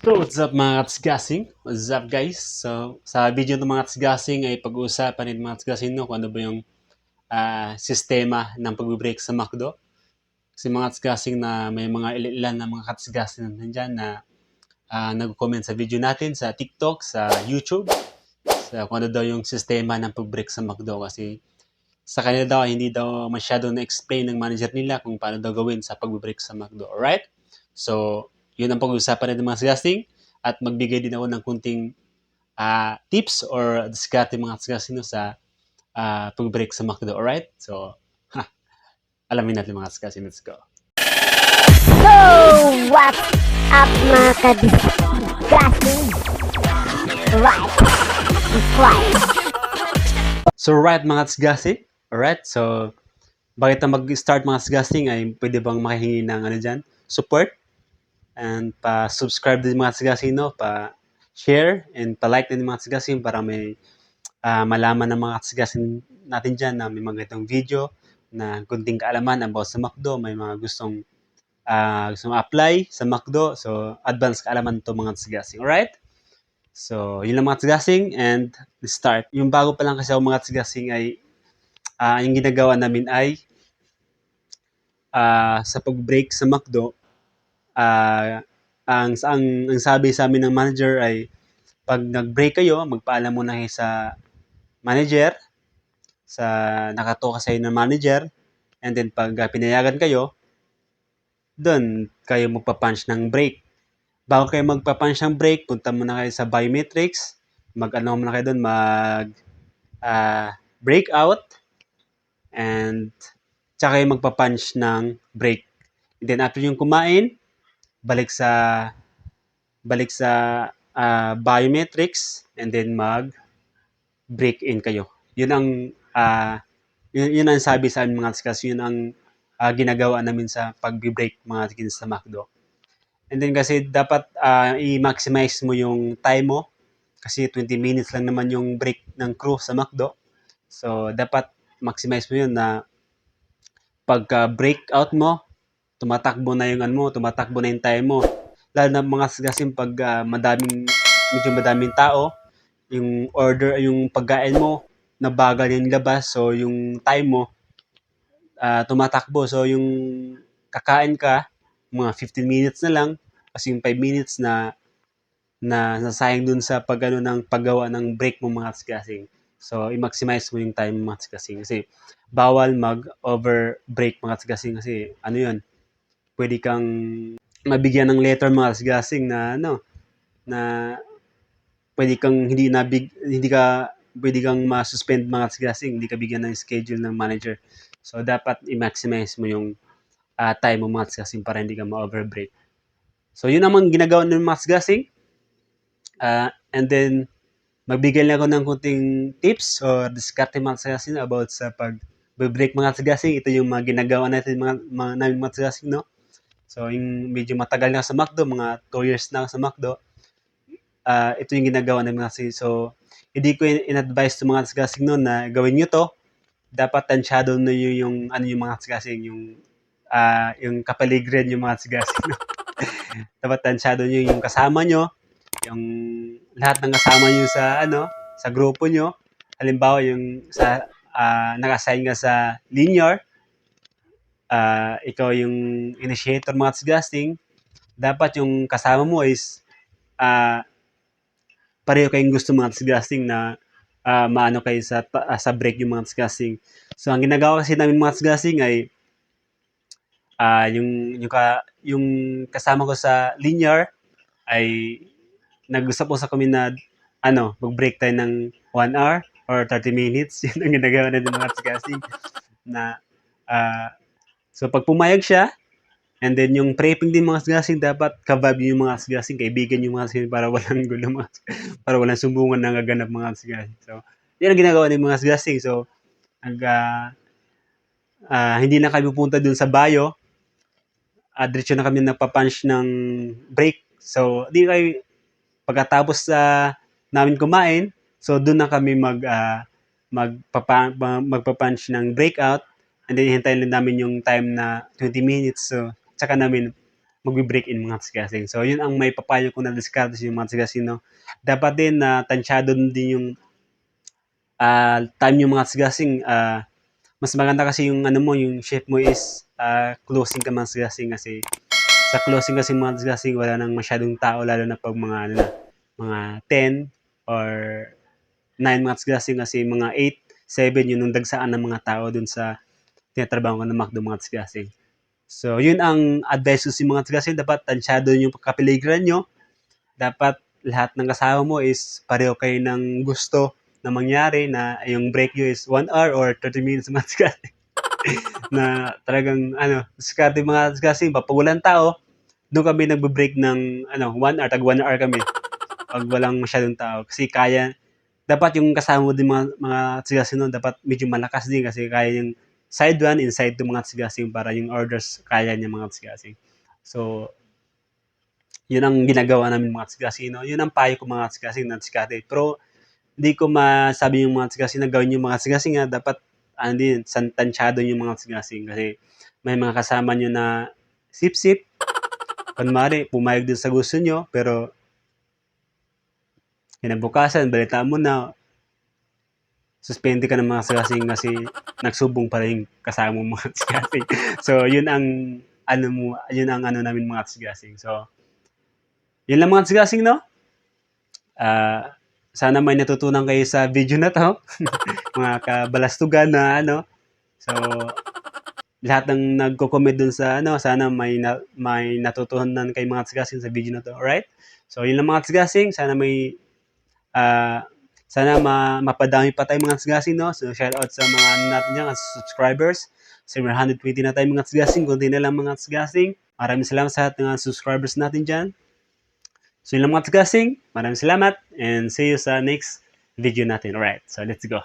So, what's up mga katsgasing? What's up guys? So, sa video ng mga katsgasing ay pag-uusapan ng mga katsgasing no, kung ano ba yung sistema ng pag-break sa McDo. Kasi mga katsgasing na may mga ilan na mga katsgasing na nandyan na nag-comment sa video natin sa TikTok, sa YouTube, sa kung ano daw yung sistema ng pag-break sa McDo. Kasi sa kanila daw, hindi daw masyado na-explain ng manager nila kung paano daw gawin sa pag-break sa McDo. Alright? So, yun ang pag-uusapan natin mga katsgasing. At magbigay din ako ng kunting tips or diskarte mga kasino sa pag-break sa McDo. Alright? So, alamin natin mga kasino. Let's go. So, what's up mga kadiscussing? Right, it's right. So, right mga kasgasing. Alright? So, bakit na mag-start mga kasgasing ay pwede bang makahingi ng ano dyan? Support? And pa-subscribe din mga kasgasing, no? Pa-share and pa-like din mga kasgasing para may malaman ng mga kasgasing natin dyan na may mga ganitong video na kunting kaalaman about sa McDo. May mga gustong apply sa McDo. So, advance kaalaman to mga tsigasing. Alright? So, yun lang mga tsigasing and let's start. Yung bago pa lang kasi ako mga tsigasing ay yung ginagawa namin ay sa pag-break sa McDo, ang sabi sa amin ng manager ay pag nag-break kayo, magpaalam muna kayo sa manager, sa nakatoka sa ng manager, and then pag pinayagan kayo, doon kayo magpa-punch ng break. Bago kayo magpa-punch ng break, punta muna kayo sa biometrics, mag-ano muna kayo doon, breakout, and tsaka kayo magpa-punch ng break. And then after yung kumain, balik sa biometrics, and then mag-break in kayo. Yun ang yun ang sabi sa amin mga kasi yun ang ginagawa namin sa pag-break mga tikin sa McDo. And then kasi dapat i-maximize mo yung time mo kasi 20 minutes lang naman yung break ng crew sa McDo. So dapat maximize mo yun na pagka breakout mo, tumatakbo na yung time mo. Lalo na mga kasi pag medyo madaming tao, yung order, yung pagkain mo, nabagal yung labas, so yung time mo, tumatakbo. So yung kakain ka, mga 15 minutes na lang, kasi yung 5 minutes na nasayang dun sa ng paggawa ng break mo mga kasing. So, i-maximize mo yung time mga kasing. Kasi, bawal mag-over break mga kasing. Kasi, ano yun, pwede kang mabigyan ng letter mga kasing na, na pwede kang pwede kang ma-suspend mga kasing. Hindi ka bigyan ng schedule ng manager. So, dapat i-maximize mo yung time mo mga kasing para hindi ka ma-overbreak. So, yun naman ginagawa ng mga kasing. And then, magbigay lang ako ng kunting tips or diskarte mga kasing about sa pag-break mga kasing. Ito yung mga ginagawa natin namin mga kasing, no? So, yung medyo matagal na sa McDo, mga 2 years na sa McDo. Ito yung ginagawa namin kasi. So, hindi ko in-advise sa mga kasing no na gawin nyo to. Dapat tansyado na yung mga kasing, yung kapaligran yung mga kasing. No? Dapat tansyado nyo yung kasama nyo, yung lahat ng kasama nyo sa grupo nyo. Halimbawa, yung naka-assign ka sa linear, ikaw yung initiator mga kasing, dapat yung kasama mo is pareho kayong gusto mga kasing na maano kayo sa break yung mga kasing. So, ang ginagawa kasi namin mga kasing ay yung kasama ko sa linear ay nag-usap-usap kami na mag-break tayo ng 1 hour or 30 minutes. Yun ang ginagawa natin mga kasing na so pag pumayag siya, and then yung prepping din mga kasing, dapat kavibe yung mga kasing, kaibigan yung mga kasing para walang gulo para walang sumbungan na gaganap mga kasing. So, yun ang ginagawa ng mga kasing. So, hindi na kami pupunta dun sa bio, diretso na kami nagpa-punch ng break. So, di kayo pagkatapos namin kumain, so doon na kami magpa-punch ng breakout, and then hintayin lang namin yung time na 20 minutes. So, tsaka namin magbe-break in mga tsgasing. So, yun ang may papayo ko na diskarte sa mga tsgasing, no? Dapat din na tansyado din yung time yung mga tsgasing. Mas maganda kasi yung ano mo, yung shift mo is closing ka mga tsgasing kasi sa closing kasi mga tsgasing wala nang masyadong tao lalo na pag mga ano na, mga 10 or 9 mga tsgasing kasi mga 8, 7 yun yung dagsaan ng mga tao dun sa tinatrabaho ko ng McDo mga tsgasing. So, yun ang advice ko sa mga tsgasing. Dapat tansyado yung kapiligiran nyo. Dapat lahat ng kasama mo is pareho kayo ng gusto na mangyari na yung break nyo is 1 hour or 30 minutes mga tsgasing. Na talagang ano, diskarte mga tsgasing. Pag walang tao, doon kami nagbe-break ng 1 hour, tag 1 hour kami. Pag walang masyadong tao. Kasi kaya, dapat yung kasama mo din mga tsgasing nun, dapat medyo malakas din kasi kaya yung side 1 and side 2 mga tsgasing para yung orders kaya niya mga tsgasing. So, yun ang ginagawa namin mga tsgasing, no? Yun ang payo ko mga tsgasing na diskarte. Pero, hindi ko masabi yung mga tsgasing na gawin yung mga tsgasing nga, dapat, din, tansyado yung mga tsgasing kasi may mga kasama nyo na sip-sip, kunwari, pumayag din sa gusto nyo, pero kinabukasan, balitaan mo na, suspende ka ng mga tsgasing kasi nagsubong pa rin kasama mo mga tsgasing. So, yun ang ano namin mga tsgasing. So, yun lang mga tsgasing, no? Sana may natutunan kayo sa video na to. Mga kabalastugan na ano. So, lahat ng nagko-comment dun sa sana may natutunan kay mga tsgasing sa video na to. Alright? So, yun lang mga tsgasing. Sana may sana mapadami pa tayo mga tsgasing, no? So, shoutout sa mga natin dyan, subscribers. So, may 120 na tayo mga tsgasing. Kunti na lang mga tsgasing. Maraming salamat sa lahat ng subscribers natin dyan. So, yun lang mga tsgasing. Maraming salamat and see you sa next video natin. Alright, so let's go.